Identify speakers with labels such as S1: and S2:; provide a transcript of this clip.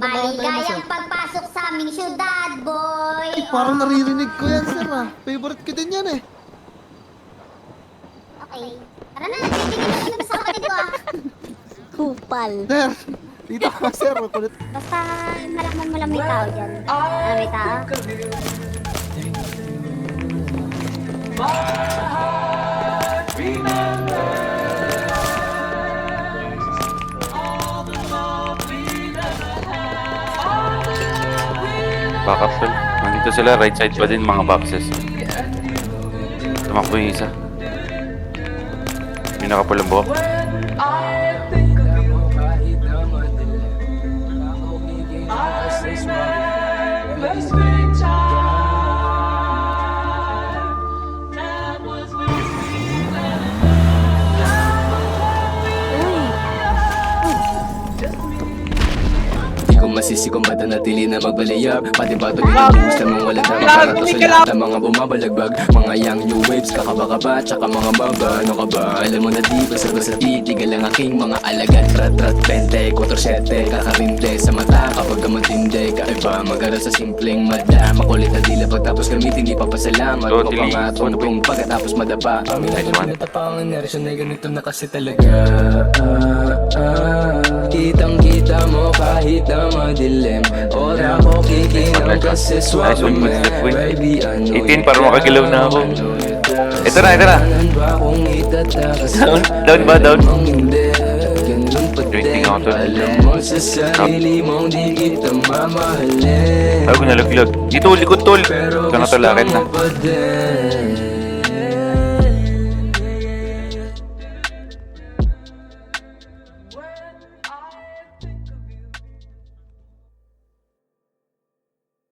S1: Maligayang pagpasok sa aming syudad, boy!
S2: Ay, parang naririnig ko yan, sir, ah. Favorite ko din yan, eh.
S1: Okay. Tara na, titigil na sa kapatid ko, ah. Kupal.
S2: Sir, dito ka, sir. Kulit.
S1: Basta malaman mo lang may tao dyan. Ah, may tao?
S3: Backup tol. Nandito sila, right side pa din mga boxes. Tumakbo yung isa. May nakapulang buhok.
S4: Masisi kung ba't natili na magbalayab. Pati ba ito ginagimos lamang walang tama para to sa lahat ng mga bumabalagbag. Mga young new waves, kakabaka tsaka mga baba. Ano ka ba? Alam mo na di ba sa titigal ang aking mga alagad. Rat-rat, 20, 4-7, kakarinde sa mata kapag matindi. Kaiba mag-aral sa simpleng mada. Makulit na dila pagtapos gamitin di pa pasalamat. Ko pa nga tuntong pagkatapos madapa. Paminag na tapangan na rin na ganito na kasi talaga. Kitang-kita mo kahit na madilim. Ora ko kikinang kasi swak mo. Baby, ano
S3: 18 para makagilaw na ako. Ito na, ito na. Down ba, down? Drinking ako to.
S4: Alam mo sa sarili mong di kita mamahalin.
S3: Ako nalaglag. Dito, likod tol. Ito na tol, lakit na.